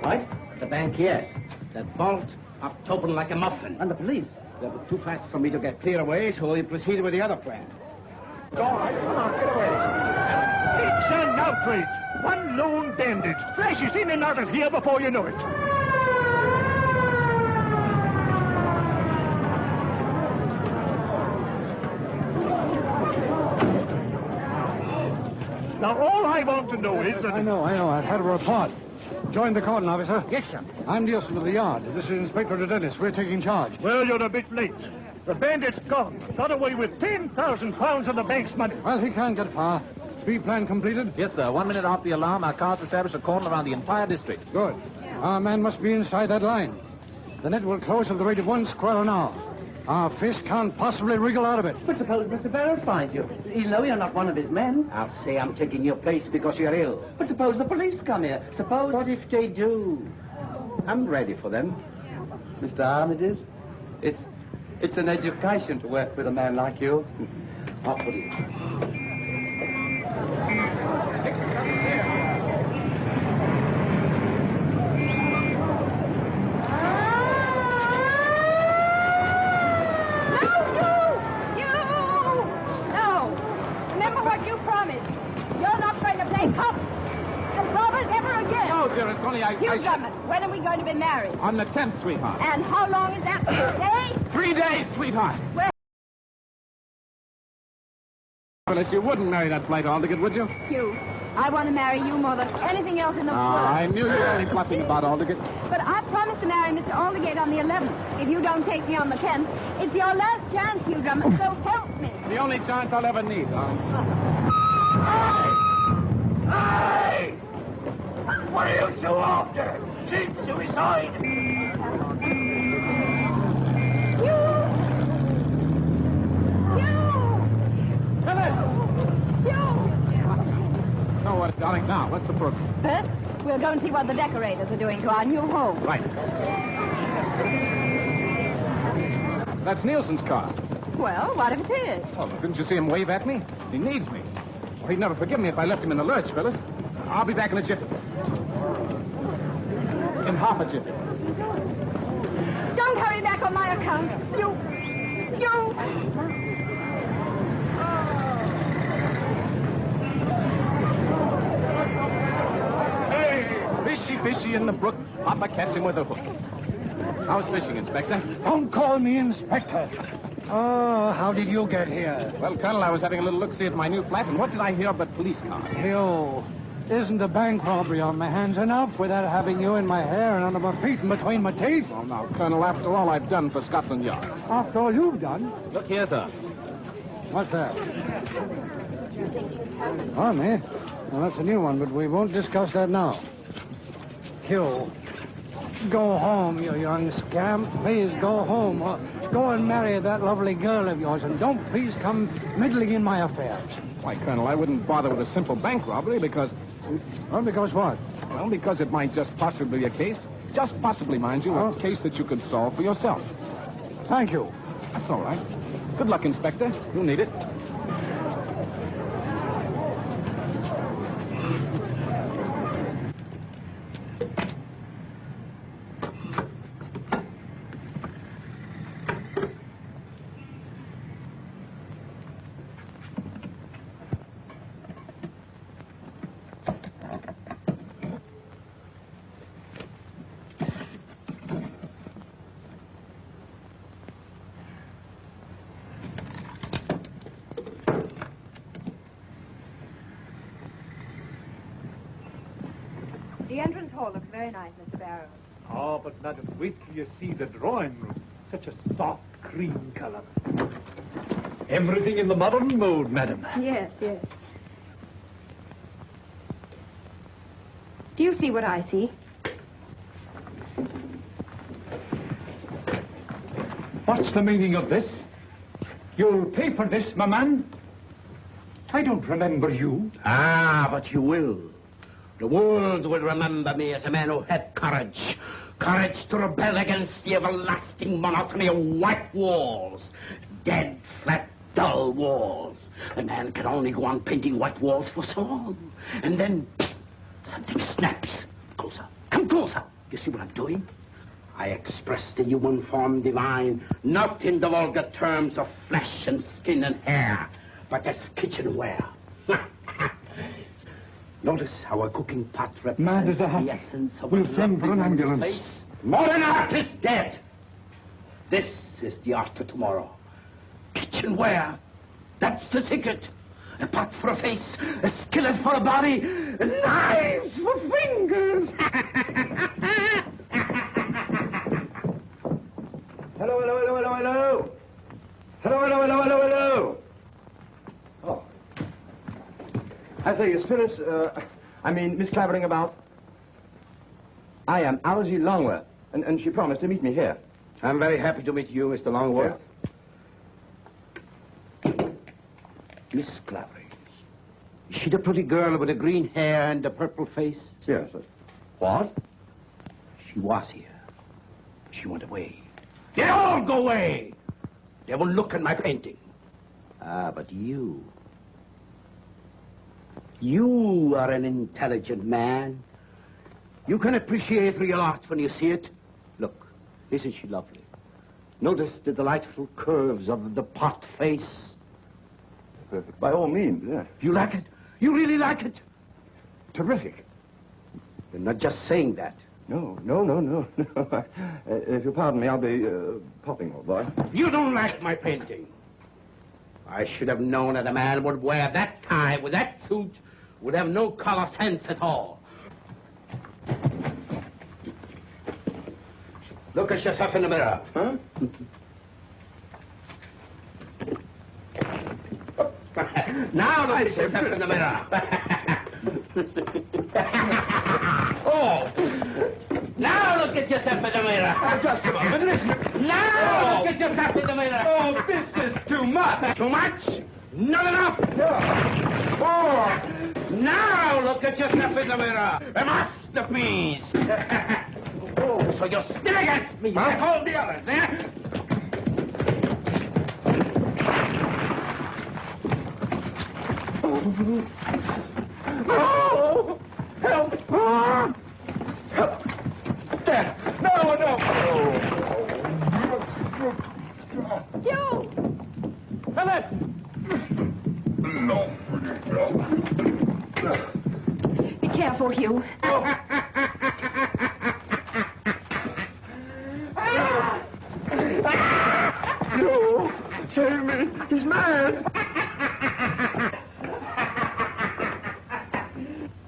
What? The bank, yes. The vault popped open like a muffin. And the police? They were too fast for me to get clear away, so we proceeded with the other plan. It's all right. Come on, get away. It's an outrage. One lone bandit flashes in and out of here before you know it. Now, all I want to know is that... I know. I've had a report. Join the cordon, officer. Yes, sir. I'm Nielsen of the yard. This is Inspector Dennis. We're taking charge. Well, you're a bit late. The bandit's gone. Got away with 10,000 pounds of the bank's money. Well, he can't get far. Pre-plan completed? Yes, sir. 1 minute off the alarm, our cars established a cordon around the entire district. Good. Our man must be inside that line. The net will close at the rate of 1 square an hour. Our fish can't possibly wriggle out of it. But suppose Mr. Barrows finds you. He'll know you're not one of his men. I'll say I'm taking your place because you're ill. But suppose the police come here. Suppose... What if they do? I'm ready for them. Mr. Armitage, it's an education to work with a man like you. Off with you. Dearest, only I... Drummond, when are we going to be married? On the 10th, sweetheart. And how long is that? 3 days, sweetheart. Well, Phyllis, you wouldn't marry that blight Aldicott, would you? Hugh, I want to marry you more than anything else in the world. I knew you were only bluffing about Aldicott. But I promised to marry Mr. Aldicott on the 11th. If you don't take me on the 10th, it's your last chance, Hugh Drummond, so help me. The only chance I'll ever need, huh? Hey! What are you two after? Cheap suicide! No, what, darling, now, what's the program? First, we'll go and see what the decorators are doing to our new home. Right. That's Nielsen's car. Well, what if it is? Oh, didn't you see him wave at me? He needs me. Well, he'd never forgive me if I left him in the lurch, Phyllis. I'll be back in a jiffy. In half a jiffy. Don't hurry back on my account. You... Hey! Fishy in the brook. Papa catch him with a hook. How's fishing, Inspector? Don't call me Inspector. Oh, how did you get here? Well, Colonel, I was having a little look-see at my new flat, and what did I hear but police cars? You. Isn't the bank robbery on my hands enough without having you in my hair and under my feet and between my teeth? Well, now, Colonel, after all I've done for Scotland Yard. After all you've done? Look here, sir. What's that? Oh, me? Well, that's a new one, but we won't discuss that now. Q. Go home, you young scamp. Please go home. Go and marry that lovely girl of yours, and don't please come meddling in my affairs. Why, Colonel, I wouldn't bother with a simple bank robbery because... Well, because what? Well, because it might just possibly be a case, just possibly, mind you, a case that you could solve for yourself. Thank you. That's all right. Good luck, Inspector. You'll need it. The entrance hall looks very nice, Mr. Barrows. Oh, but madam, wait till you see the drawing room. Such a soft cream color. Everything in the modern mode, madam. Yes. Do you see what I see? What's the meaning of this? You'll pay for this, my man? I don't remember you. Ah, but you will. The world will remember me as a man who had courage. Courage to rebel against the everlasting monotony of white walls. Dead, flat, dull walls. A man can only go on painting white walls for so long. And then, psst, something snaps. Goes up, Come closer. You see what I'm doing? I express the human form divine, not in the vulgar terms of flesh and skin and hair, but as kitchenware. Notice how a cooking pot represents the essence of We'll send for an ambulance. Place. Modern art is dead. This is the art of tomorrow. Kitchenware. That's the secret. A pot for a face, a skillet for a body, knives for fingers. Hello, hello, hello, hello, hello. Hello, hello, hello, hello, hello. Oh. I say, is Phyllis, Miss Clavering about? I am Algy Longworth, and she promised to meet me here. I'm very happy to meet you, Mr. Longworth. Yeah. Miss Clavering. Is she the pretty girl with the green hair and the purple face? Yes. What? She was here. She went away. They all go away. They won't look at my painting. Ah, but you. You are an intelligent man. You can appreciate real art when you see it. Look, isn't she lovely? Notice the delightful curves of the pot face. By all means, yeah. You like it? You really like it? Terrific. You're not just saying that. No. If you'll pardon me, I'll be popping, old boy. You don't like my painting. I should have known that a man would wear that tie with that suit would have no color sense at all. Look at yourself in the mirror. Huh? Now look at yourself in the mirror. Oh! Now look at yourself in the mirror. Just a moment, listen. Now look at yourself in the mirror. Oh, this is too much. Too much? Not enough. Oh! Now look at yourself in the mirror. A masterpiece. Oh, so you're still against me, like all the others, eh? Oh! Help! Help! There! No! Hugh! Phyllis! No. Be careful, Hugh. No! Save me! He's mad!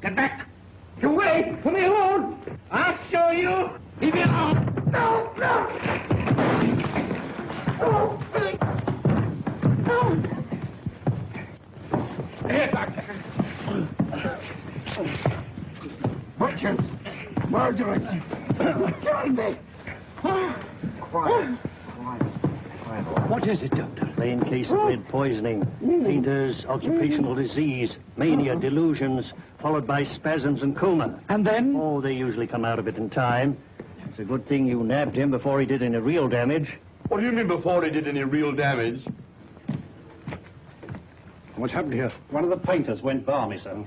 Get back. You wait! Leave me alone! I'll show you. Leave me alone. No! Oh, Phyllis! No! Here, Doctor. Butchers! Murderers! Killing me! Quiet. What is it, Doctor? Plain case of lead poisoning, painter's occupational disease, mania, delusions, followed by spasms and coma. And then? Oh, they usually come out of it in time. It's a good thing you nabbed him before he did any real damage. What do you mean before he did any real damage? What's happened here? One of the painters went balmy, sir.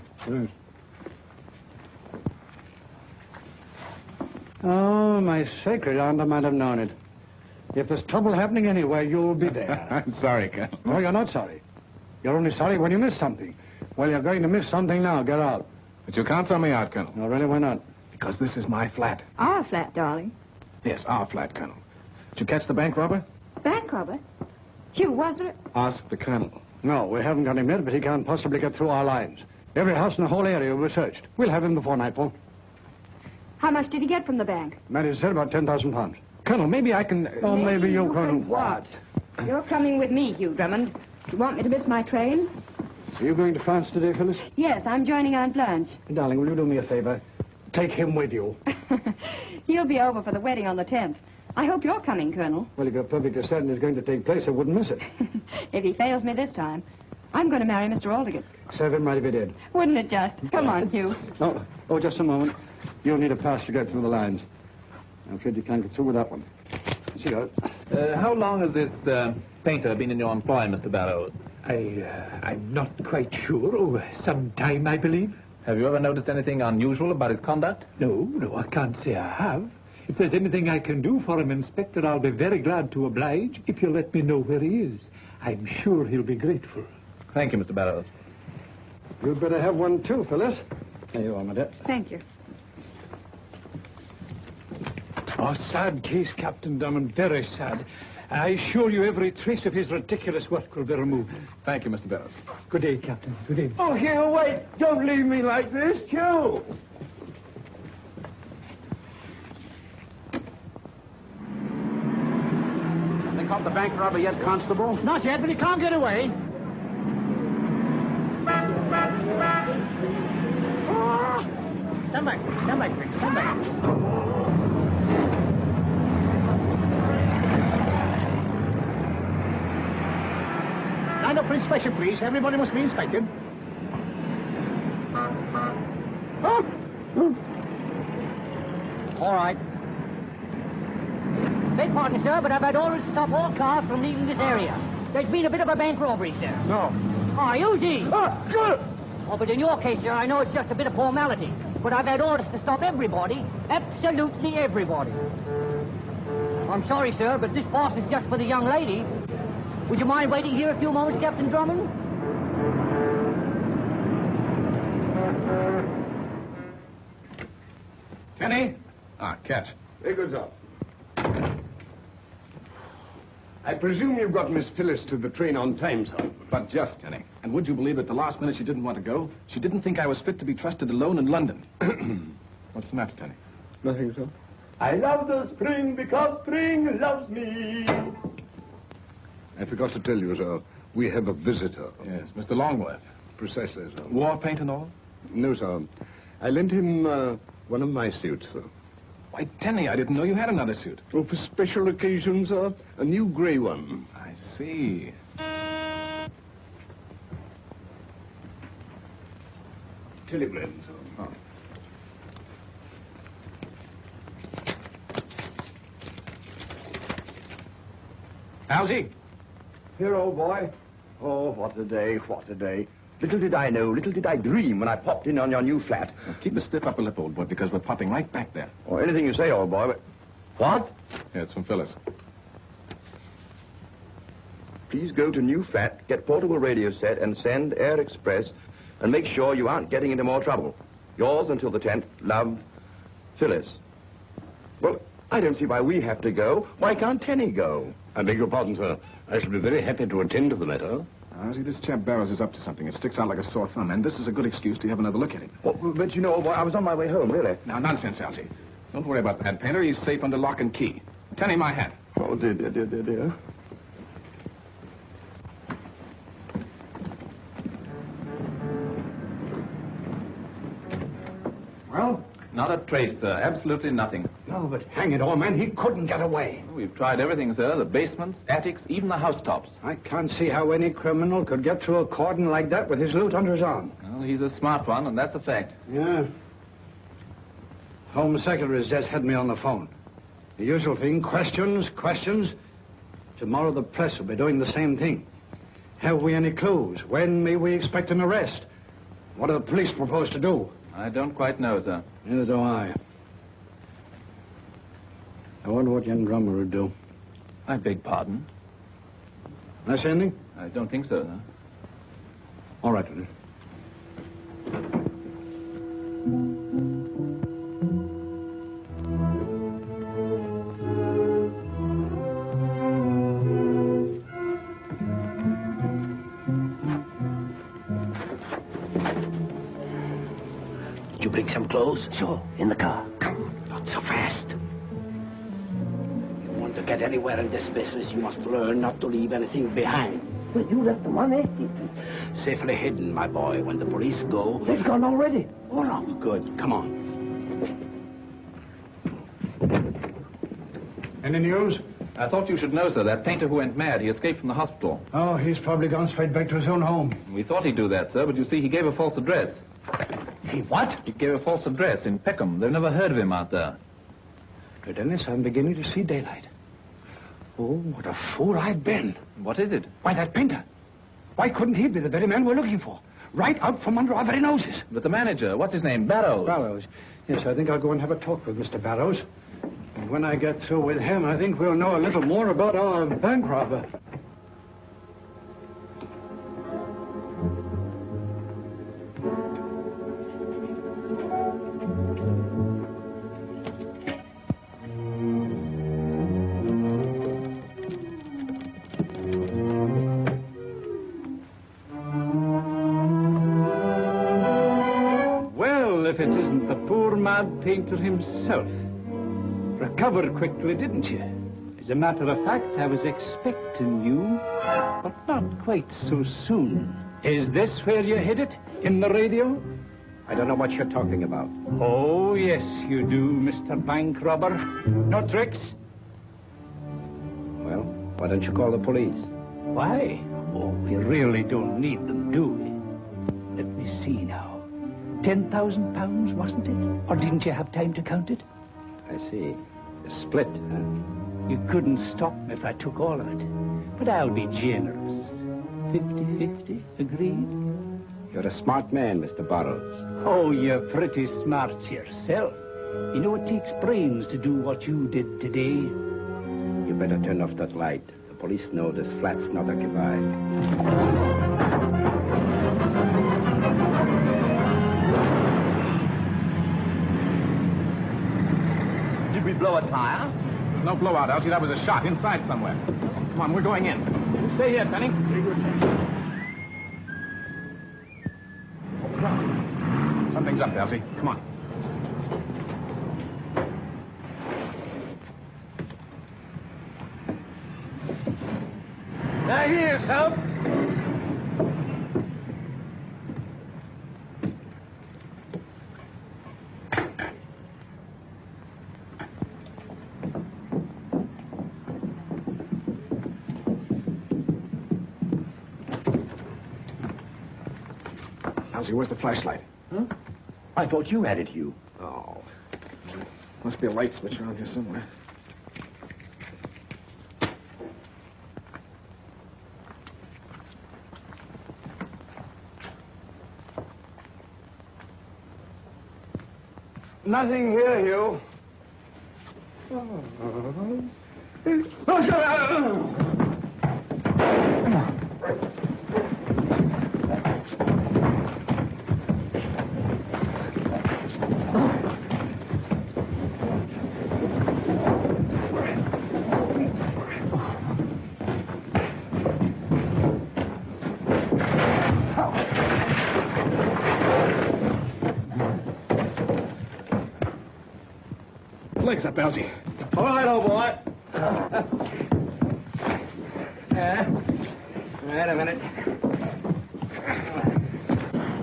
Oh, my sacred aunt, I might have known it. If there's trouble happening anywhere, you'll be there. I'm sorry, Colonel. No, you're not sorry. You're only sorry when you miss something. Well, you're going to miss something now. Get out. But you can't throw me out, Colonel. No, really, why not? Because this is my flat. Our flat, darling. Yes, our flat, Colonel. Did you catch the bank robber? Bank robber? Hugh, was there? Ask the Colonel. No, we haven't got him yet, but he can't possibly get through our lines. Every house in the whole area will be searched. We'll have him before nightfall. How much did he get from the bank? Mary said about 10,000 pounds. Colonel, maybe I can... Oh, maybe you can what? You're coming with me, Hugh Drummond. Do you want me to miss my train? Are you going to France today, Phyllis? Yes, I'm joining Aunt Blanche. Darling, will you do me a favor? Take him with you. He'll be over for the wedding on the 10th. I hope you're coming, Colonel. Well, if you're perfectly certain it's going to take place, I wouldn't miss it. If he fails me this time, I'm going to marry Mr. Oldie. Serve him right if he did. Wouldn't it just? Come on, Hugh. Oh, just a moment. You'll need a pass to get through the lines. I'm afraid you can't get through with that one. See you. How long has this painter been in your employ, Mr. Barrows? I'm not quite sure. Oh, some time, I believe. Have you ever noticed anything unusual about his conduct? No, I can't say I have. If there's anything I can do for him, Inspector, I'll be very glad to oblige if you'll let me know where he is. I'm sure he'll be grateful. Thank you, Mr. Barrows. You'd better have one too, Phyllis. There you are, my dear. Thank you. Oh, sad case, Captain Drummond, very sad. I assure you every trace of his ridiculous work will be removed. Thank you, Mr. Barrows. Good day, Captain. Good day. Oh, Hugh, wait. Don't leave me like this, Hugh. They caught the bank robber yet, Constable? Not yet, but he can't get away. Stand back, Rick, stand back. Line up for inspection, please. Everybody must be inspected. All right. Beg pardon, sir, but I've had orders to stop all cars from leaving this area. There's been a bit of a bank robbery, sir. No. Oh, easy. Oh, but in your case, sir, I know it's just a bit of formality. But I've had orders to stop everybody. Absolutely everybody. I'm sorry, sir, but this pass is just for the young lady. Would you mind waiting here a few moments, Captain Drummond? Tenny? Ah, Capt. Very good, sir. I presume you've got Miss Phyllis to the train on time, sir. But just, Tenny. And would you believe at the last minute she didn't want to go? She didn't think I was fit to be trusted alone in London. What's the matter, Tenny? Nothing, sir. I love the spring because spring loves me. I forgot to tell you, sir, we have a visitor. Yes, Mr. Longworth. Precisely, sir. War paint and all? No, sir. I lent him one of my suits, sir. Why, Tenny, I didn't know you had another suit. Oh, for special occasions, sir. A new grey one. I see. Telegram, sir. Oh. Algy. Here, old boy. Oh, what a day, what a day. Little did I know, little did I dream when I popped in on your new flat. Now, keep a stiff upper lip, old boy, because we're popping right back there. Oh, anything you say, old boy, but... What? Yeah, it's from Phyllis. Please go to new flat, get portable radio set, and send Air Express, and make sure you aren't getting into more trouble. Yours until the 10th. Love, Phyllis. Well, I don't see why we have to go. Why can't Tenny go? I beg your pardon, sir. I shall be very happy to attend to the matter. See, this chap Barrows is up to something. It sticks out like a sore thumb, and this is a good excuse to have another look at him. Well, but you know, old boy, I was on my way home, really. Now, nonsense, Algy. Don't worry about that painter. He's safe under lock and key. Tenny, my hat. Oh, dear, dear, dear, dear, dear. Well? Not a trace, sir. Absolutely nothing. No, but hang it all, man, he couldn't get away. We've tried everything, sir. The basements, attics, even the housetops. I can't see how any criminal could get through a cordon like that with his loot under his arm. Well, he's a smart one, and that's a fact. Yeah. Home Secretary's just had me on the phone. The usual thing, questions, questions. Tomorrow the press will be doing the same thing. Have we any clues? When may we expect an arrest? What do the police propose to do? I don't quite know, sir. Neither do I. I wonder what young Drummer would do. I beg pardon? Did I say anything? I don't think so, no. All right, then. Did you bring some clothes? Sure, in the car. Come, not so fast. You want to get anywhere in this business, you must learn not to leave anything behind. Well, you left the money. Safely hidden, my boy. When the police go... They've gone already. Oh, no. Good. Come on. Any news? I thought you should know, sir. That painter who went mad, he escaped from the hospital. Oh, he's probably gone straight back to his own home. We thought he'd do that, sir, but you see, he gave a false address. He what? He gave a false address in Peckham. They've never heard of him out there. Dennis, I'm beginning to see daylight. Oh, what a fool I've been. What is it? Why, that painter. Why couldn't he be the very man we're looking for? Right out from under our very noses. But the manager, what's his name? Barrows. Barrows. Yes, I think I'll go and have a talk with Mr. Barrows. And when I get through with him, I think we'll know a little more about our bank robber. If it isn't the poor mad painter himself. Recovered quickly, didn't you? As a matter of fact, I was expecting you, but not quite so soon. Is this where you hid it? In the radio? I don't know what you're talking about. Oh, yes, you do, Mr. Bank Robber. No tricks? Well, why don't you call the police? Why? Oh, we really don't need them, do we? Let me see now. £10,000, wasn't it? Or didn't you have time to count it? I see. A split, huh? You couldn't stop me if I took all of it. But I'll be generous. 50-50, agreed? You're a smart man, Mr. Barrows. Oh, you're pretty smart yourself. You know it takes brains to do what you did today. You better turn off that light. The police know this flat's not occupied. Did we blow a tire? There's no blowout, Elsie. That was a shot inside somewhere. Come on, we're going in. You stay here, Tenny. Something's up, Elsie. Come on. Now here, son. Elsie, where's the flashlight? Huh? I thought you had it, Hugh. Oh. Must be a light switch around here somewhere. Nothing here, Hugh. Legs up, Elsie. All right, old boy. Wait a minute.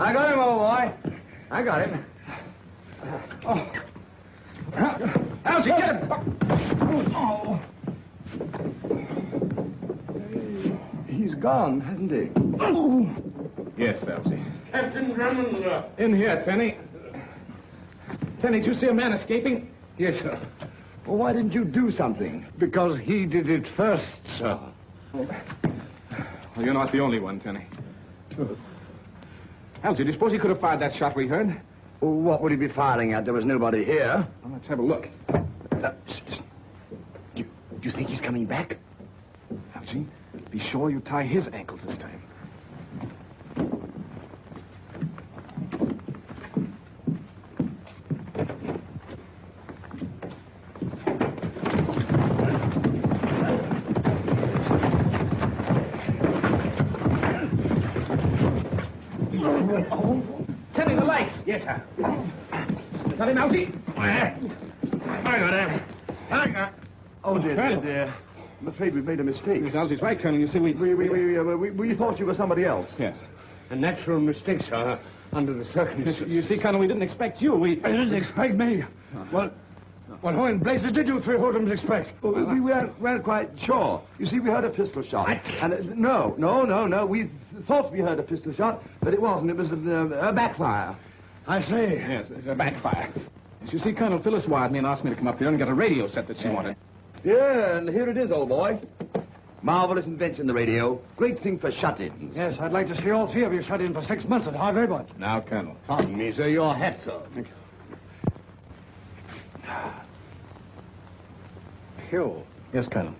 I got him, old boy. I got him. Oh. Elsie, get him! Oh. He's gone, hasn't he? Oh. Yes, Elsie. Captain Drummond. In here, Tenny. Tenny, did you see a man escaping? Yes, sir. Well, why didn't you do something? Because he did it first, sir. Well, you're not the only one, Tenny. Elsie, do you suppose he could have fired that shot we heard? Well, what would he be firing at? There was nobody here. Well, let's have a look. Do you think he's coming back? Elsie, be sure you tie his ankles this time. Tenny, the lights! Yes, sir. Is that him, Elsie? I got him. Oh, dear. I'm afraid we've made a mistake. Yes, Elsie's right, Colonel. You see, we thought you were somebody else. Yes. A natural mistake, sir, under the circumstances. You see, Colonel, we didn't expect you. You didn't expect me. Well, who in blazes did you three hoodlums expect? Well, we weren't quite sure. You see, we heard a pistol shot. And no. We thought we heard a pistol shot, but it wasn't. It was a backfire. I see. Yes, it's a backfire. As you see, Colonel Phyllis wired me and asked me to come up here and get a radio set that she wanted. Yeah, and here it is, old boy. Marvelous invention, the radio. Great thing for shut-ins. Yes, I'd like to see all three of you shut in for 6 months at hard labor. Now, Colonel. Pardon me, sir. Your hat, sir. Thank you. Hugh, Yes, Colonel.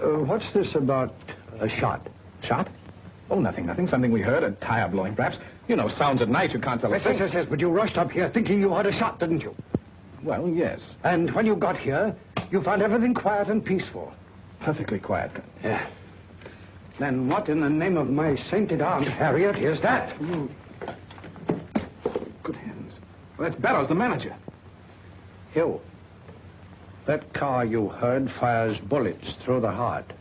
what's this about a shot? Shot? Oh, nothing. Something we heard. A tire blowing, perhaps. You know, sounds at night. You can't tell us. Yes, but you rushed up here thinking you heard a shot, didn't you? Well, yes. And when you got here, you found everything quiet and peaceful. Perfectly quiet, Colonel. Yeah. Then what in the name of my sainted Aunt Harriet is that? Good heavens. Well, that's Barrows, the manager. Hugh, that car you heard fires bullets through the heart.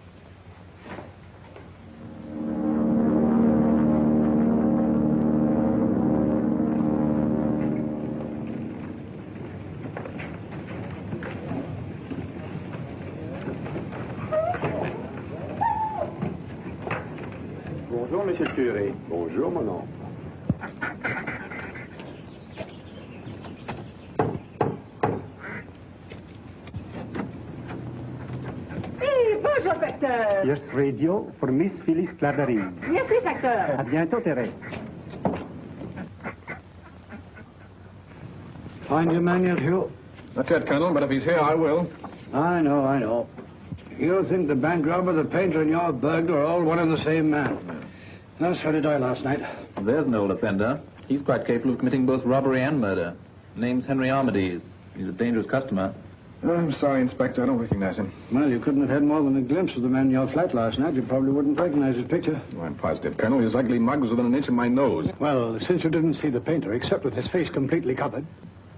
Bonjour, Monsieur le Curé. Bonjour, mon oncle. Bonjour, facteur. Yes, radio for Miss Phyllis Clavering. Merci, facteur. À bientôt, Thérèse. Find your man yet, Hugh? Not yet, Colonel, but if he's here, I will. I know. You think the bank robber, the painter, and your burglar are all one and the same man. That's how did I last night. There's an old offender. He's quite capable of committing both robbery and murder. Name's Henry Armides. He's a dangerous customer. Oh, I'm sorry, Inspector. I don't recognize him. Well, you couldn't have had more than a glimpse of the man in your flat last night. You probably wouldn't recognize his picture. Oh, I'm positive, Colonel. His ugly mug was within an inch of my nose. Well, since you didn't see the painter, except with his face completely covered,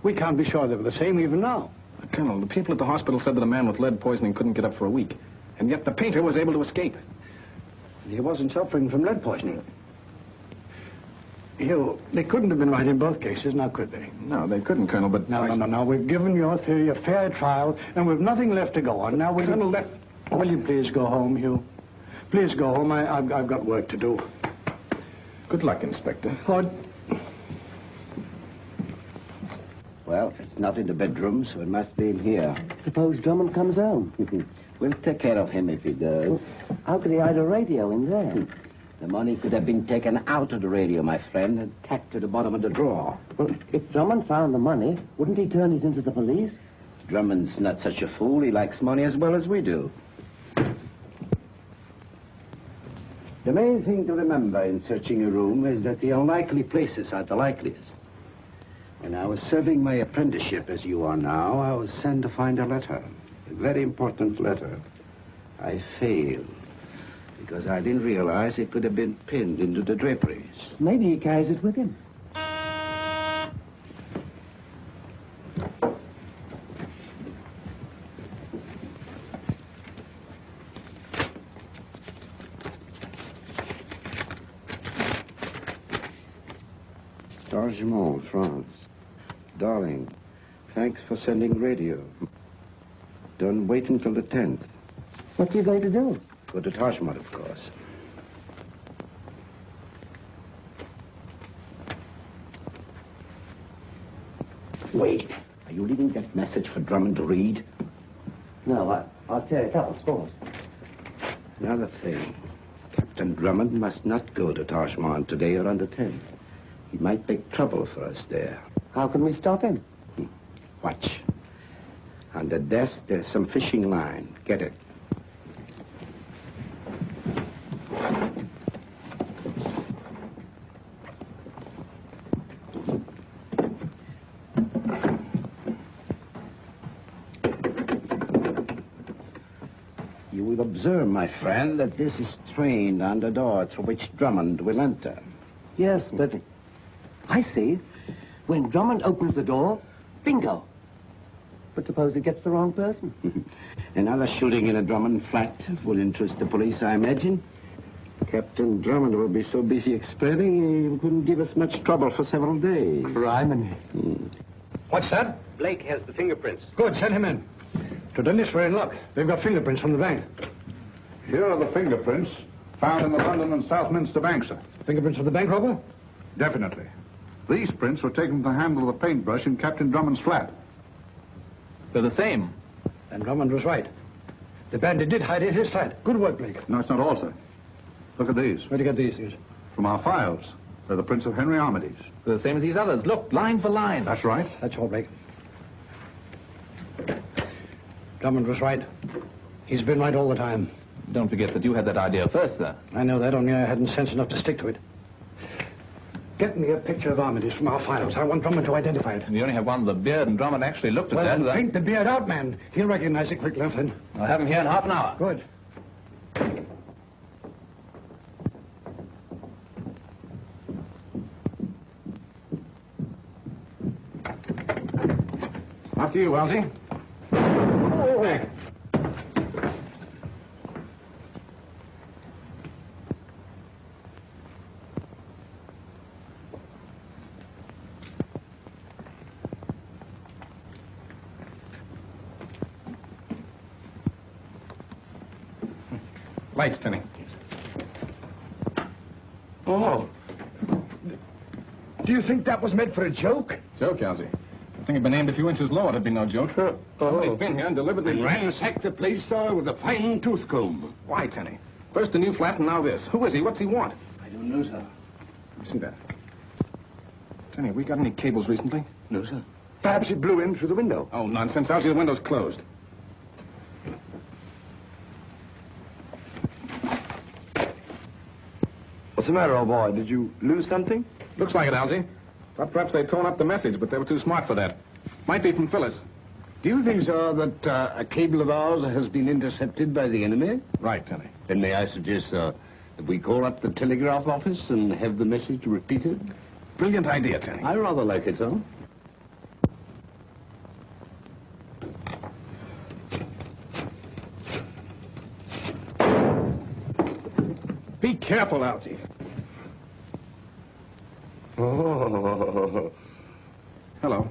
we can't be sure they were the same even now. Colonel, the people at the hospital said that a man with lead poisoning couldn't get up for a week. And yet the painter was able to escape. He wasn't suffering from lead poisoning. Hugh, they couldn't have been right in both cases, now could they? No, they couldn't, Colonel, but... No. We've given your theory a fair trial, and we've nothing left to go on. Now, will you please go home, Hugh? Please go home. I've got work to do. Good luck, Inspector. Well, it's not in the bedroom, so it must be in here. Suppose Drummond comes home. We'll take care of him if he does. How could he hide a radio in there? The money could have been taken out of the radio, my friend, and tacked to the bottom of the drawer. Well, if Drummond found the money, wouldn't he turn it into the police? Drummond's not such a fool. He likes money as well as we do. The main thing to remember in searching a room is that the unlikely places are the likeliest. When I was serving my apprenticeship as you are now, I was sent to find a letter. A very important letter. I failed. Because I didn't realize it could have been pinned into the draperies. Maybe he carries it with him. Targemont, France. Darling, thanks for sending radio. Don't wait until the 10th. What are you going to do? Go to Targemont, of course. Wait. Are you leaving that message for Drummond to read? No, I'll tear it up, of course. Another thing. Captain Drummond must not go to Targemont today or on the 10th. He might make trouble for us there. How can we stop him? Watch. On the desk, there's some fishing line. Get it. You will observe, my friend, that this is trained on the door through which Drummond will enter. Yes, but I see. When Drummond opens the door, bingo. But suppose it gets the wrong person. Another shooting in a Drummond flat will interest the police, I imagine. Captain Drummond will be so busy expelling, he couldn't give us much trouble for several days. Criminy. What's that? Blake has the fingerprints. Good, send him in. To Dennis, we're in luck. They've got fingerprints from the bank. Here are the fingerprints found in the London and Southminster bank, sir. Fingerprints of the bank robber? Definitely. These prints were taken from the handle of a paintbrush in Captain Drummond's flat. They're the same. And Drummond was right. The bandit did hide in his flat. Good work, Blake. No, it's not all, sir. Look at these. Where'd you get these things? From our files. They're the prints of Henry Armitage. They're the same as these others. Look, line for line. That's right. That's all, Blake. Drummond was right. He's been right all the time. Don't forget that you had that idea first, sir. I know that, only I hadn't sense enough to stick to it. Get me a picture of Armitage from our files. I want Drummond to identify it. And you only have one with a beard, and Drummond actually looked at Well, that. then paint the beard out, man. He'll recognize it quickly enough, then. I'll have him here in half an hour. Good. After you, Oldie. Oh. Lights, Tenny. Oh. Do you think that was meant for a joke? Joke, Elsie. If the thing had been aimed a few inches lower, it'd be no joke. Somebody's been here and deliberately ransacked the place, sir, with a fine tooth comb. Why, Tenny? First the new flat and now this. Who is he? What's he want? I don't know, sir. Let me see that. Tenny, have we got any cables recently? No, sir. Perhaps it blew in through the window. Oh, nonsense. Elsie, the window's closed. What's the matter, old boy? Did you lose something? Looks like it, Algy. Thought perhaps they'd torn up the message, but they were too smart for that. Might be from Phyllis. Do you think, sir, that a cable of ours has been intercepted by the enemy? Right, Tenny. Then may I suggest, sir, that we call up the telegraph office and have the message repeated? Brilliant idea, Tenny. I rather like it, sir. Be careful, Algy. Oh. Hello.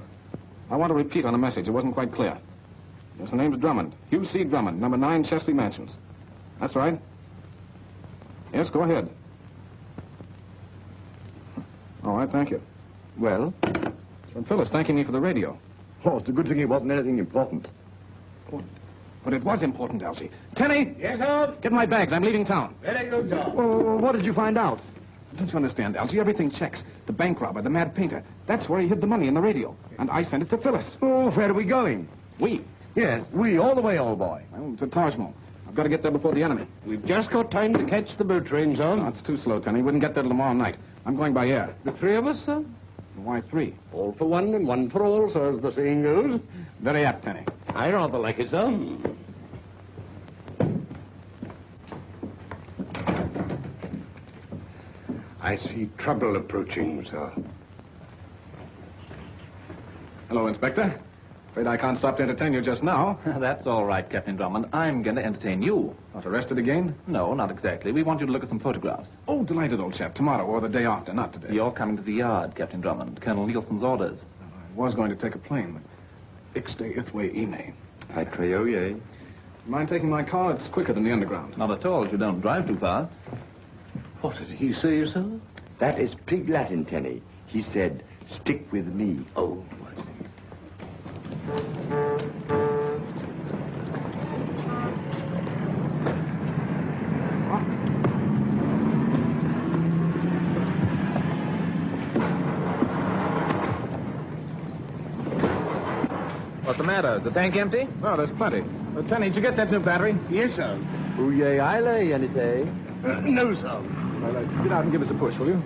I want to repeat on the message. It wasn't quite clear. Yes, the name's Drummond. Hugh C. Drummond, number 9 Chesley Mansions. That's right. Yes, go ahead. All right, thank you. Well? It's from Phyllis thanking me for the radio. Oh, it's a good thing it wasn't anything important. But it was important, Algy. Tenny! Yes, sir? Get my bags. I'm leaving town. Very good, sir. Well, what did you find out? Don't you understand, Algy? Everything checks. The bank robber, the mad painter. That's where he hid the money in the radio. And I sent it to Phyllis. Oh, where are we going? We? Yes, we, all the way, old boy. Well, to Taj Mahal. I've got to get there before the enemy. We've just got time to catch the boat train, sir. No, it's too slow, Tenny. Wouldn't get there till tomorrow night. I'm going by air. The three of us, sir? Why 3? All for one and one for all, sir, as the saying goes. Very apt, Tenny. I rather like it, sir. I see trouble approaching, sir. Hello, Inspector. Afraid I can't stop to entertain you just now. That's all right, Captain Drummond. I'm going to entertain you. Not arrested again? No, not exactly. We want you to look at some photographs. Oh, delighted, old chap. Tomorrow or the day after, not today. You're coming to the yard, Captain Drummond. Colonel Nielsen's orders. I was going to take a plane, but Ixte Ithwe Ine. I Treoye. Mind taking my car? It's quicker than the underground. Not at all if you don't drive too fast. What did he say, sir? That is pig Latin, Tenny. He said, stick with me. Oh, I see. What's the matter? Is the tank empty? Oh, there's plenty. Tenny, did you get that new battery? Yes, sir. Ouye Ile, Yanite. No, sir. Well, get out and give us a push, will you?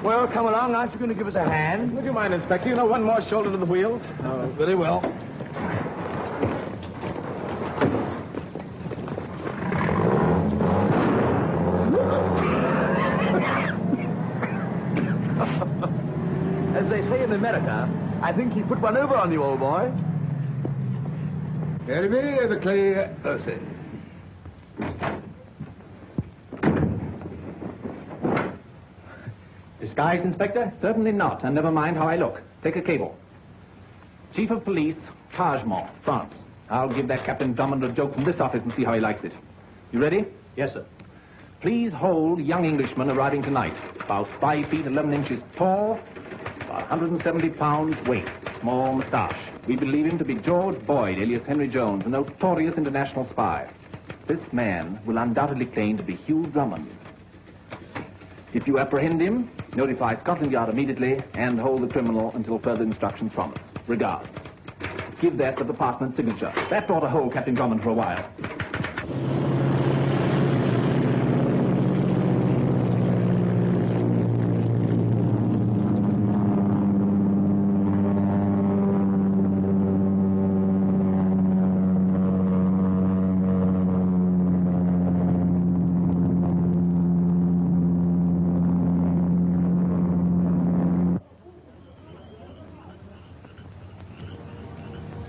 Well, come along. Aren't you going to give us a hand? Would you mind, Inspector? You know, one more shoulder to the wheel. Oh, very well. As they say in America, I think he put one over on you, old boy. Arrivé avec les Earthy. Disguised, Inspector? Certainly not, and never mind how I look. Take a cable. Chief of Police, Taj Mahal, France. I'll give that Captain Drummond a joke from this office and see how he likes it. You ready? Yes, sir. Please hold young Englishman arriving tonight. About 5 feet 11 inches tall, 170 pounds weight, small moustache. We believe him to be George Boyd, alias Henry Jones, a notorious international spy. This man will undoubtedly claim to be Hugh Drummond. If you apprehend him, notify Scotland Yard immediately and hold the criminal until further instructions from us. Regards. Give that the department's signature. That ought to hold Captain Drummond for a while.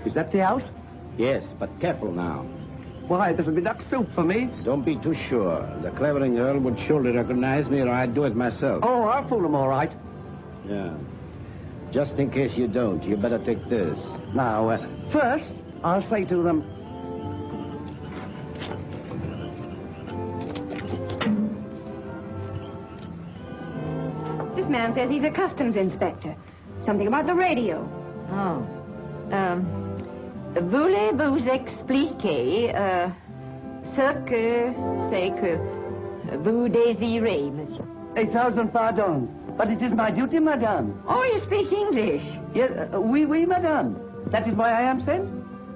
Is that the house? Yes, but careful now. Why, this'll be duck soup for me. Don't be too sure. The Clavering Earl would surely recognize me, or I'd do it myself. Oh, I'll fool him all right. Yeah. Just in case you don't, you better take this. Now, first, I'll say to them... This man says he's a customs inspector. Something about the radio. Oh. Voulez-vous expliquer ce que c'est que vous désirez, monsieur? 1,000 pardons. But it is my duty, madame. Oh, you speak English? Yes, oui, madame. That is why I am sent.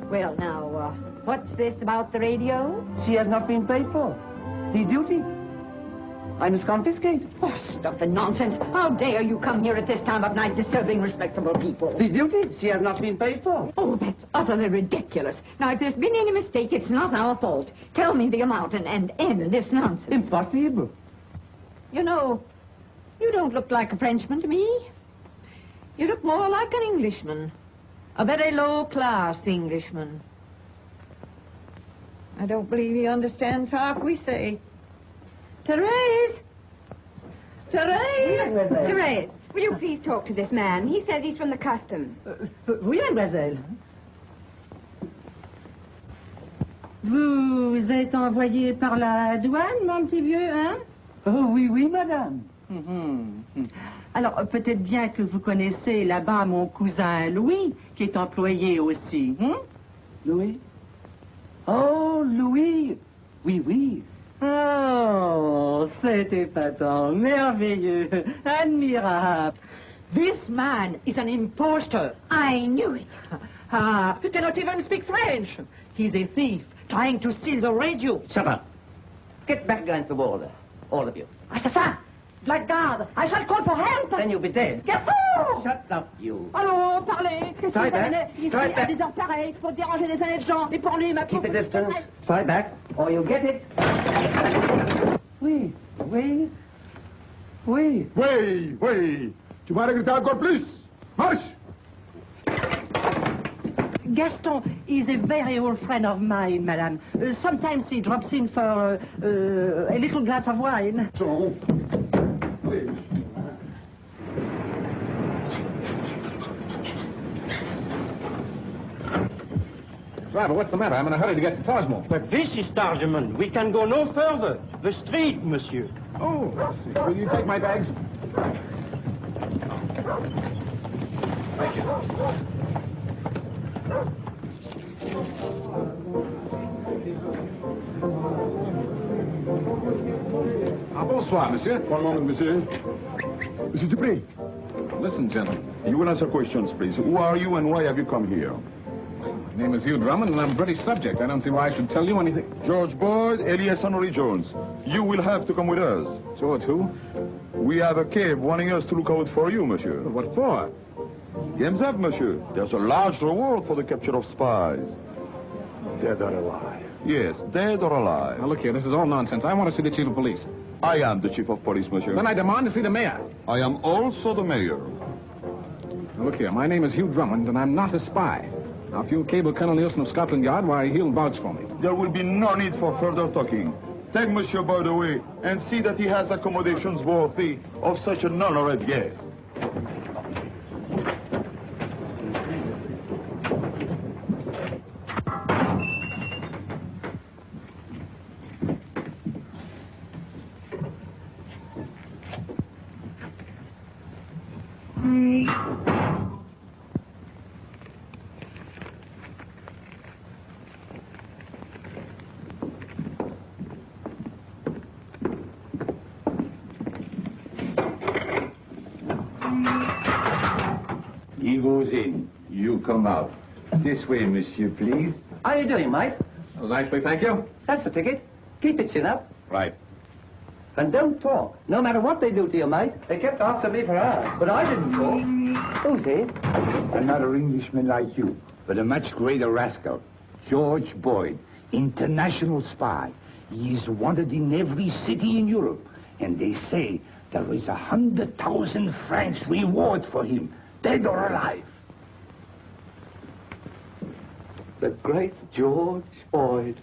Well, now, what's this about the radio? She has not been paid for. The duty. I must confiscate. Oh, stuff and nonsense. How dare you come here at this time of night disturbing respectable people? The duty. She has not been paid for. Oh, that's utterly ridiculous. Now, if there's been any mistake, it's not our fault. Tell me the amount and end this nonsense. Impossible. You know, you don't look like a Frenchman to me. You look more like an Englishman. A very low-class Englishman. I don't believe he understands half we say. Therese! Therese! Therese, will you please talk to this man? He says he's from the customs. Oui, mademoiselle. Vous êtes envoyé par la douane, mon petit vieux, hein? Oh, oui, madame. Alors, peut-être bien que vous connaissez là-bas mon cousin Louis, qui est employé aussi, hein? Louis? Oh, Louis. Oui. Oh, c'est épatant, merveilleux, admirable. This man is an impostor. I knew it. He cannot even speak French. He's a thief, trying to steal the radio. Shut up. Get back against the wall there, all of you. Assassin! Blackguard! I shall call for help! Then you'll be dead. Gaston! Shut up, you. Allô, parlez! Qu'est-ce que Strike vous back. avez ici Strike à back. des heures pareilles pour déranger des honnêtes gens et pour lui, ma Keep pauvre a distance. petite- Strike back, or you'll get it. Oui. Oui. Tu m'as regretté encore plus. Marche. Gaston is a very old friend of mine, madame. Sometimes he drops in for a little glass of wine. Driver, what's the matter? I'm in a hurry to get to Tajmol. But this is Tarjaman. We can go no further. The street, monsieur. Oh, I see. Will you take my bags? Thank you. Bonsoir, monsieur. One moment, monsieur. Monsieur Dupré. Listen, gentlemen. You will answer questions, please. Who are you and why have you come here? My name is Hugh Drummond, and I'm a British subject. I don't see why I should tell you anything. George Boyd, alias Henry Jones. You will have to come with us. George who? We have a cave wanting us to look out for you, monsieur. What for? Game's up, monsieur. There's a large reward for the capture of spies. Dead or alive? Yes, dead or alive. Now, look here, this is all nonsense. I want to see the chief of police. I am the chief of police, monsieur. Then I demand to see the mayor. I am also the mayor. Now, look here, my name is Hugh Drummond, and I'm not a spy. Now, if you'll cable Colonel Nielsen of Scotland Yard, why, he'll vouch for me. There will be no need for further talking. Take Monsieur Boyd away and see that he has accommodations worthy of such an honored guest. goes in, you come out. This way, monsieur, please. How are you doing, mate? Well, nicely, thank you. That's the ticket. Keep your chin up. Right. And don't talk. No matter what they do to you, mate. They kept after me for hours, but I didn't talk. Who's he? Another Englishman like you, but a much greater rascal. George Boyd, international spy. He is wanted in every city in Europe. And they say there is 100,000 francs reward for him, dead or alive. The great George Boyd.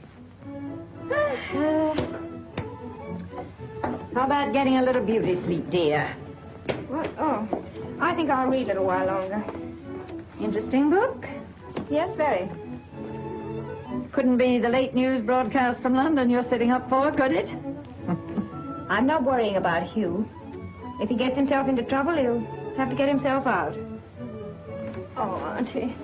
How about getting a little beauty sleep, dear? What? Oh, I think I'll read it a while longer. Interesting book? Yes, very. Couldn't be the late news broadcast from London you're sitting up for, could it? I'm not worrying about Hugh. If he gets himself into trouble, he'll have to get himself out. Oh, Auntie,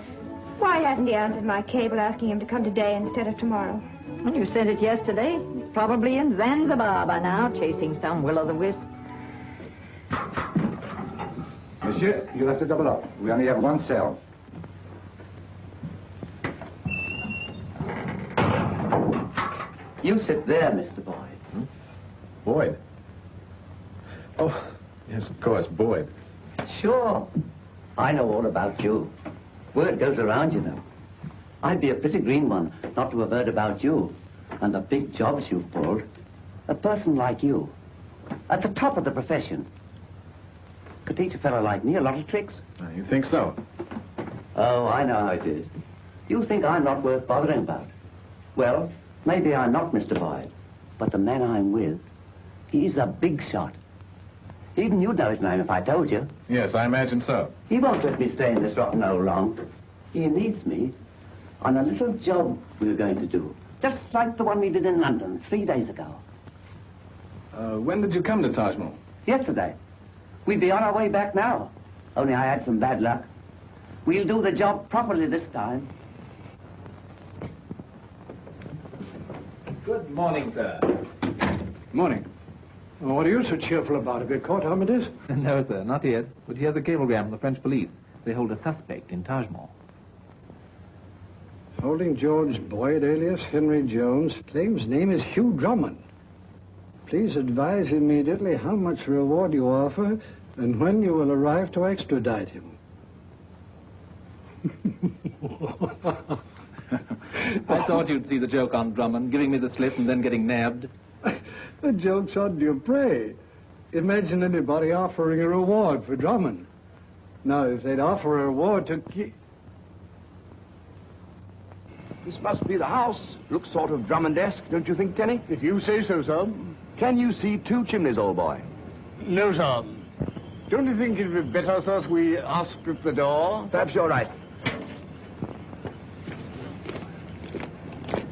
why hasn't he answered my cable asking him to come today instead of tomorrow? Well, you sent it yesterday. He's probably in Zanzibar by now, chasing some will-o'-the-wisp. Monsieur, you'll have to double up. We only have one cell. You sit there, Mr. Boyd. Boyd? Oh, yes, of course, Boyd. Sure. I know all about you. Word goes around, you know. I'd be a pretty green one not to have heard about you and the big jobs you've pulled. A person like you, at the top of the profession, could teach a fellow like me a lot of tricks. You think so? Oh, I know how it is. You think I'm not worth bothering about. Well, maybe I'm not, Mr. Boyd, but the man I'm with, he's a big shot. Even you'd know his name if I told you. Yes, I imagine so. He won't let me stay in this rotten hole long. He needs me on a little job we were going to do, just like the one we did in London 3 days ago. When did you come to Taj Mahal? Yesterday. We'd be on our way back now. Only I had some bad luck. We'll do the job properly this time. Good morning, sir. Morning. Well, what are you so cheerful about? Have you caught Armitage? No, sir, not yet. But here's a cablegram from the French police. They hold a suspect in Taj Mahal. Holding George Boyd, alias Henry Jones, claims name is Hugh Drummond. Please advise immediately how much reward you offer and when you will arrive to extradite him. I thought you'd see the joke on Drummond, giving me the slip and then getting nabbed. The joke's on Dupree. Imagine anybody offering a reward for Drummond. Now, if they'd offer a reward to... This must be the house. Looks sort of Drummond-esque, don't you think, Tenny? If you say so, sir. Can you see 2 chimneys, old boy? No, sir. Don't you think it'd be better, sir, if we asked at the door? Perhaps you're right.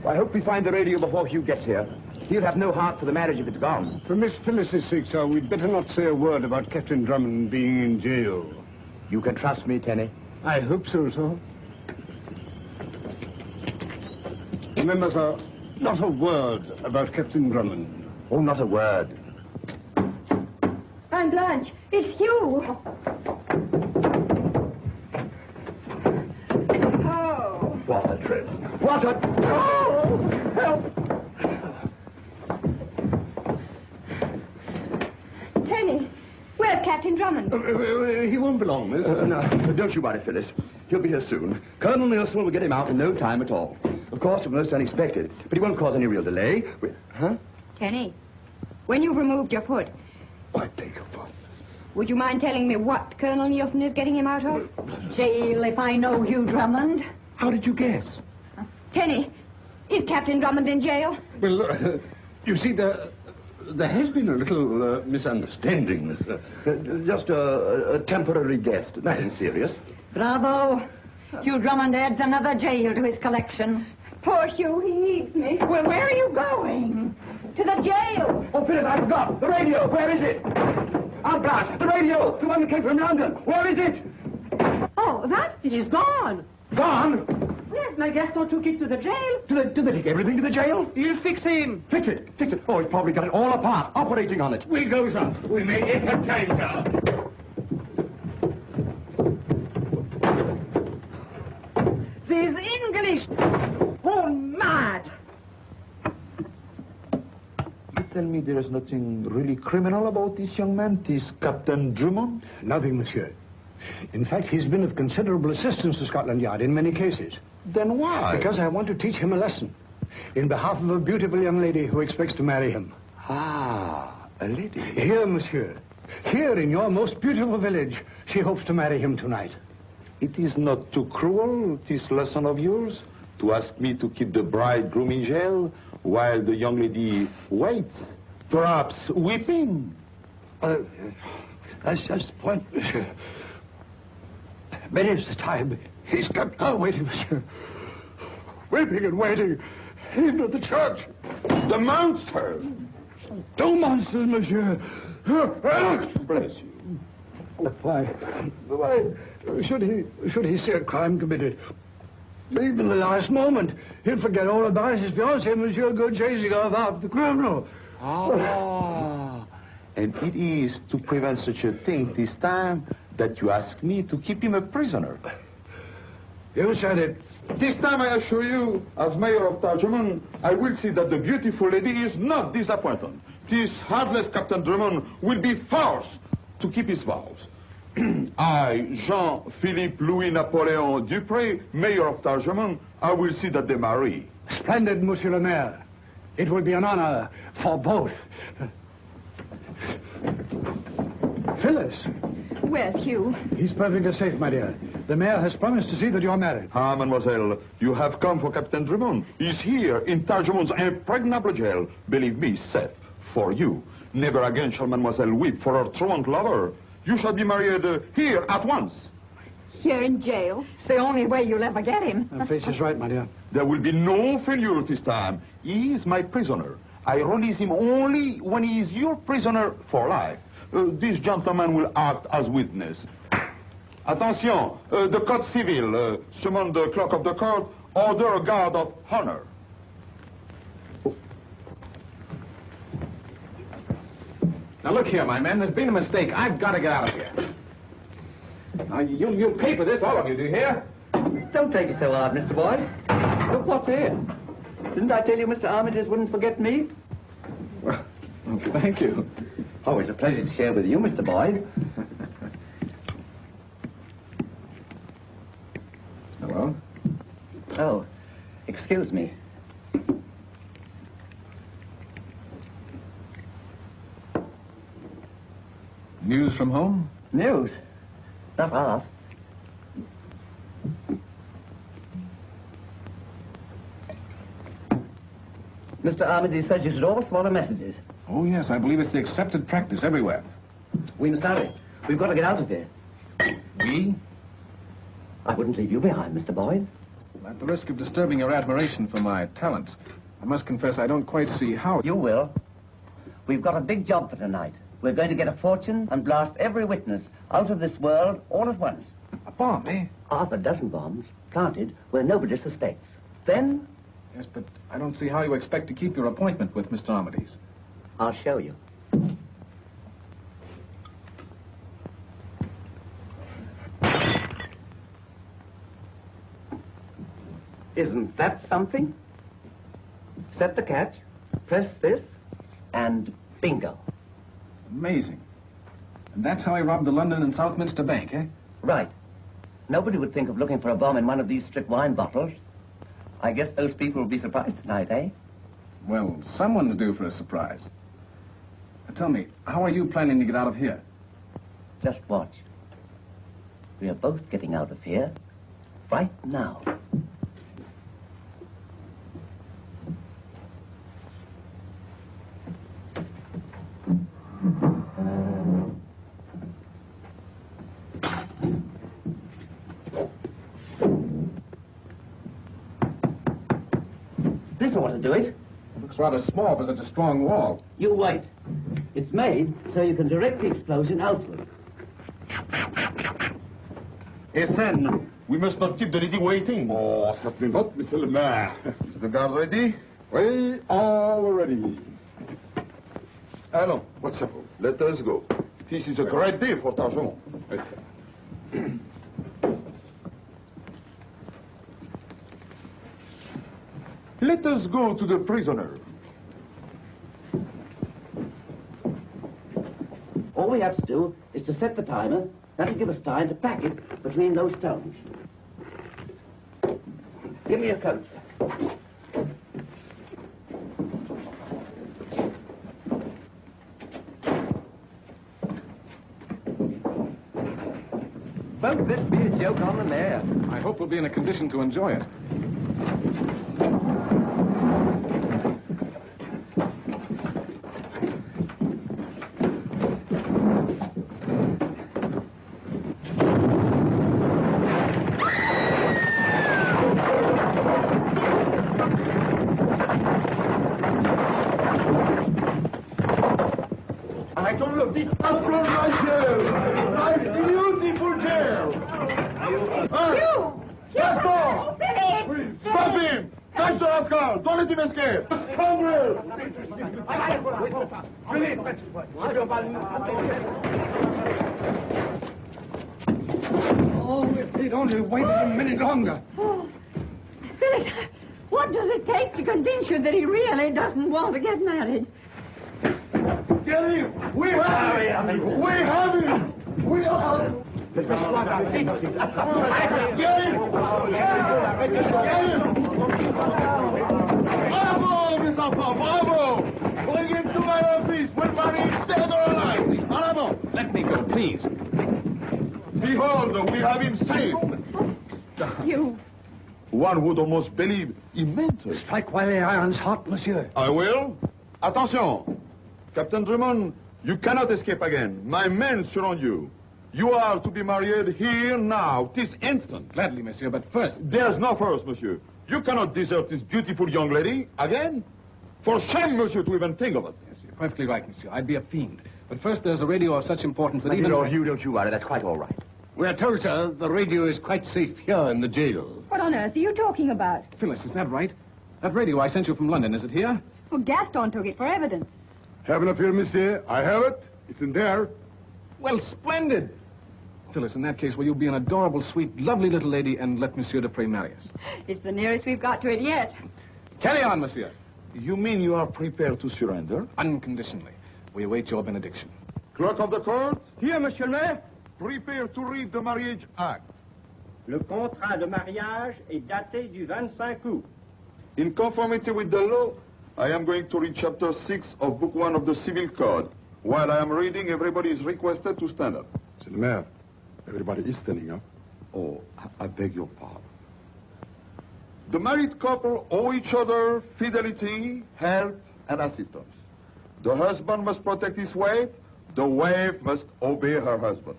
Well, I hope we find the radio before Hugh gets here. He'll have no heart for the marriage if it's gone. For Miss Phyllis's sake, sir, we'd better not say a word about Captain Drummond being in jail. You can trust me, Tenny. I hope so, sir. Remember, sir, not a word about Captain Drummond. Oh, not a word. Aunt Blanche, it's Hugh. Oh. What a trip. What a... Oh! Help! Tenny, where's Captain Drummond? He won't be long, miss. No, don't you worry, Phyllis. He'll be here soon. Colonel Nielsen will get him out in no time at all. Of course, it was most unexpected, but he won't cause any real delay. Huh? Tenny, when you've removed your foot, I beg your pardon. would you mind telling me what Colonel Nielsen is getting him out of? Jail if I know Hugh Drummond. How did you guess? Tenny, is Captain Drummond in jail? Well, you see, there has been a little misunderstanding, miss. Just a temporary guess. Nothing serious. Bravo. Hugh Drummond adds another jail to his collection. Poor Hugh, he needs me. Well, where are you going? To the jail. Oh, Phyllis, I forgot. The radio. Where is it? Aunt Blanche, the radio. The one that came from London. Where is it? Oh, that? It is gone. Gone? Yes, my Gaston took it to the jail. Do they take everything to the jail? He'll fix him. Fix it. Fix it. Oh, he's probably got it all apart, operating on it. We go, sir. We may get a time, sir. These English... Oh, mad! You tell me there is nothing really criminal about this young man, this Captain Drummond? Nothing, monsieur. In fact, he's been of considerable assistance to Scotland Yard in many cases. Then why? Because I want to teach him a lesson. In behalf of a beautiful young lady who expects to marry him. Ah, a lady. Here, monsieur. Here in your most beautiful village, she hopes to marry him tonight. It is not too cruel, this lesson of yours, to ask me to keep the bridegroom in jail while the young lady waits, perhaps weeping. That's the point, monsieur. Many is the time he's kept her waiting, monsieur. Weeping and waiting, even at the church. The monster! 2 monsters, monsieur. Bless you. Why should he see a crime committed? Even the last moment, he'll forget all about his fiancée, monsieur, go chasing off after the criminal. Ah, and it is to prevent such a thing this time that you ask me to keep him a prisoner. You said it. This time, I assure you, as mayor of Tarjman, I will see that the beautiful lady is not disappointed. This heartless Captain Drummond will be forced to keep his vows. I, Jean-Philippe Louis-Napoleon Dupré, mayor of Tarjman, I will see that they marry. Splendid, monsieur le maire. It will be an honor for both. Phyllis. Where's Hugh? He's perfectly safe, my dear. The mayor has promised to see that you're married. Ah, mademoiselle, you have come for Captain Drummond. He's here in Tarjman's impregnable jail. Believe me, safe for you. Never again shall mademoiselle weep for her truant lover. You shall be married here at once. Here in jail? It's the only way you'll ever get him. Fitz is right, my dear. There will be no failure this time. He is my prisoner. I release him only when he is your prisoner for life. This gentleman will act as witness. Attention, the code civil, summon the clerk of the court, order a guard of honor. Now look here, my men, there's been a mistake. I've got to get out of here. Now, you'll pay for this, all of you, do you hear? Don't take it so hard, Mr. Boyd. Look what's here. Didn't I tell you Mr. Armitage wouldn't forget me? Well, thank you. Oh, it's a pleasure to share with you, Mr. Boyd. Hello? Oh, excuse me. News from home? News? Not half. Mr. Armitage says you should always swallow messages. Oh, yes, I believe it's the accepted practice everywhere. We must hurry. We've got to get out of here. We? I wouldn't leave you behind, Mr. Boyd. At the risk of disturbing your admiration for my talents, I must confess I don't quite see how... You will. We've got a big job for tonight. We're going to get a fortune and blast every witness out of this world all at once. A bomb, eh? 6 bombs planted where nobody suspects. Then... Yes, but I don't see how you expect to keep your appointment with Mr. Armitage. I'll show you. Isn't that something? Set the catch, press this, and bingo. Amazing. And that's how he robbed the London and Southminster Bank, eh? Right. Nobody would think of looking for a bomb in one of these strict wine bottles. I guess those people will be surprised tonight, eh? Well, someone's due for a surprise. Now, tell me, how are you planning to get out of here? Just watch. We are both getting out of here right now. This ought to do it. It looks rather small, but it's a strong wall. You wait. It's made so you can direct the explosion outward. Essen, we must not keep the lady waiting. Oh, certainly not, Monsieur le Maire. Is the guard ready? We all ready. Allons, What's up? let us go. This is a great day for Tarjman. Yes, sir. Let us go to the prisoner. All we have to do is to set the timer. That'll give us time to pack it between those stones. Give me a coat, sir. Won't this be a joke on the mayor? I hope we'll be in a condition to enjoy it. I don't know the upload my jail. My beautiful jail. Gaston! Billy! Stop him! Catch the rascal! Don't let him escape! Scoundrel! Oh, if they'd only waited a minute longer. Oh, Phyllis, what does it take to convince you that he really doesn't want to get married? Get him! We have him! We have him! We have him! Get him! Get him! Bravo, Miss Alpha! Bravo! Bring him to my office! We'll marry him dead or alive! Bravo! Let me go, please. Behold, we have him safe! You... One would almost believe he meant it. Strike while the iron's hot, monsieur. I will. Attention! Captain Drummond, you cannot escape again. My men surround you. You are to be married here, now, this instant. Gladly, monsieur, but first... There's no first, monsieur. You cannot desert this beautiful young lady again. For shame, monsieur, to even think of it. Yes, you're perfectly right, monsieur. I'd be a fiend. But first, there's a radio of such importance that even... Don't you worry. That's quite all right. We are told, sir, the radio is quite safe here in the jail. What on earth are you talking about? Phyllis, is that right? That radio I sent you from London, is it here? Well, Gaston took it for evidence. Have no fear, monsieur. I have it. It's in there. Well, splendid. Phyllis, in that case, will you be an adorable, sweet, lovely little lady and let Monsieur Dupre marry us? It's the nearest we've got to it yet. Carry on, monsieur. You mean you are prepared to surrender? Unconditionally. We await your benediction. Clerk of the court, Here, monsieur le maire. prepare to read the marriage act. Le contrat de mariage est daté du 25 août. In conformity with the law, I am going to read chapter 6 of book 1 of the Civil Code. While I am reading, everybody is requested to stand up. Monsieur le maire, everybody is standing up. Oh, I beg your pardon. The married couple owe each other fidelity, help, and assistance. The husband must protect his wife. The wife must obey her husband.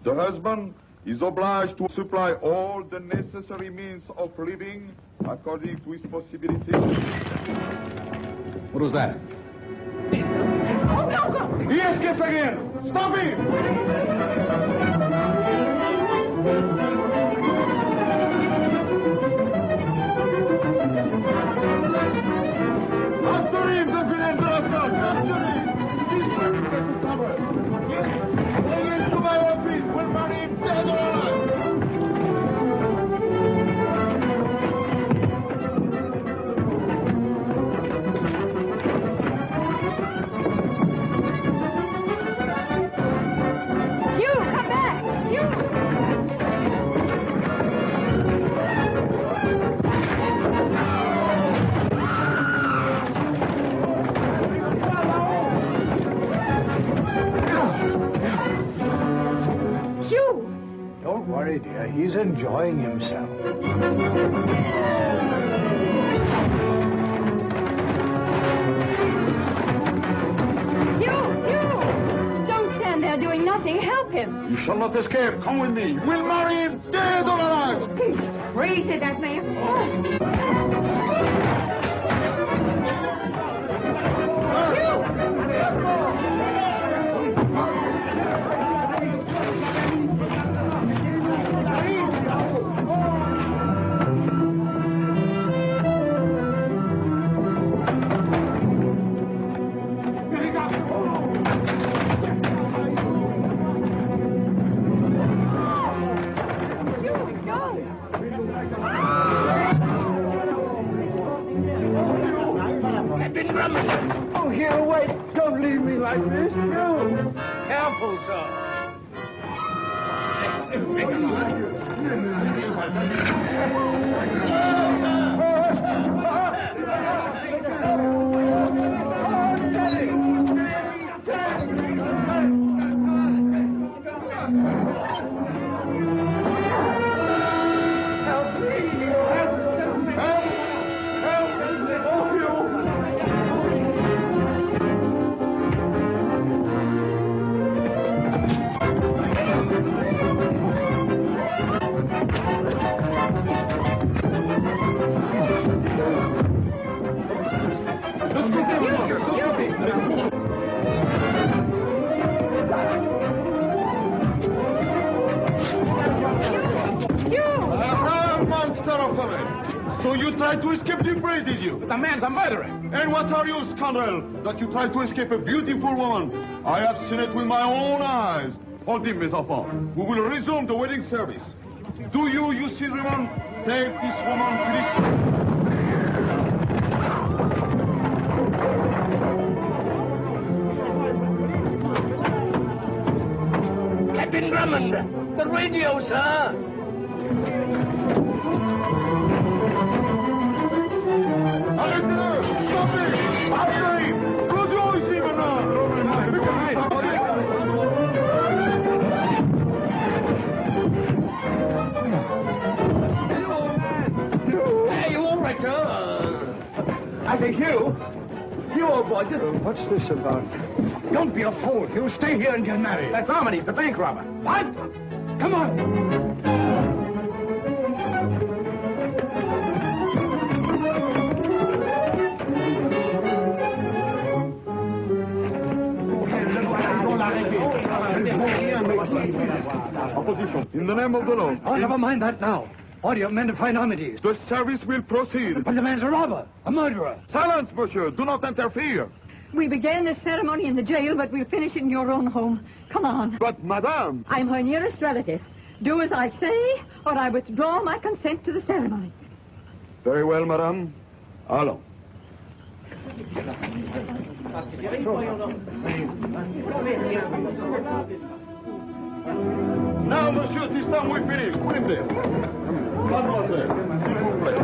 The husband is obliged to supply all the necessary means of living according to his possibilities. What was that? Oh, no! He escaped again! Stop him! After him, the villain rascal! After him! This way we get to cover. Bring him to my office! We'll marry him dead or alive! Don't worry, dear. He's enjoying himself. You! Don't stand there doing nothing. Help him. You shall not escape. Come with me. We'll marry him dead or alive. He's crazy, that man. Drummond! Oh, here, wait. Don't leave me like this. You. Careful, sir. So you tried to escape the fray, did you? But the man's a murderer. And what are you, scoundrel, that you tried to escape a beautiful woman? I have seen it with my own eyes. Hold him, mes enfants. We will resume the wedding service. Do you see Drummond? Take this woman, please. Captain Drummond, the radio, sir. I say, Hugh, you old boy, just... what's this about? Don't be a fool, Hugh. Stay here and get married. That's Armitage, the bank robber. What? Come on. Opposition. In the name of the law. Oh, never mind that now. Order men to find Armitage. The service will proceed. But the man's a robber, a murderer. Silence, monsieur. Do not interfere. We began this ceremony in the jail, but we'll finish it in your own home. Come on. But, madame... I'm her nearest relative. Do as I say, or I withdraw my consent to the ceremony. Very well, madame. Allons. Now, monsieur, this time we finish. Put him there. Mademoiselle, s'il vous plaît.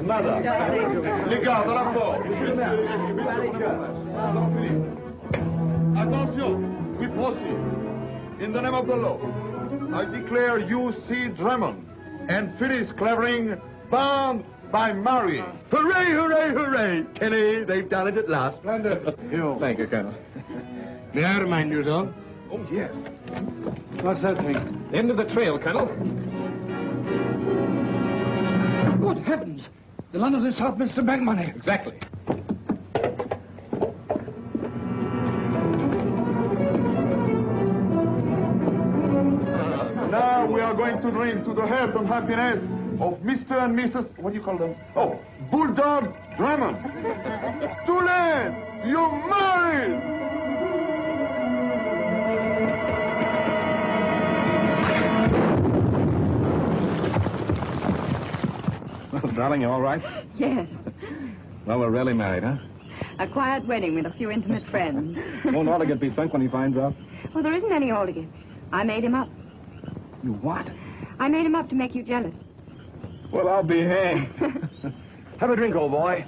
Madame. Les gardes, à la porte. Attention, we proceed. In the name of the law, I declare you see Drummond and Phyllis Clavering bound by marriage. Hooray, hooray, hooray! Kenny, they've done it at last. Splendid. Thank you, Colonel. May I remind you, Don? Oh, yes. What's that thing? End of the trail, Colonel. Good heavens! The London and Southminster bank money. Exactly. Now we are going to drink to the health and happiness of Mr. and Mrs. What do you call them? Oh, Bulldog Drummond. Too late! You're married! Well, darling, you all right? Yes. Well, we're really married, huh? A quiet wedding with a few intimate friends. Won't Oldie be sunk when he finds out? Well, there isn't any Oldie. I made him up. You what? I made him up to make you jealous. Well, I'll be hanged. Have a drink, old boy.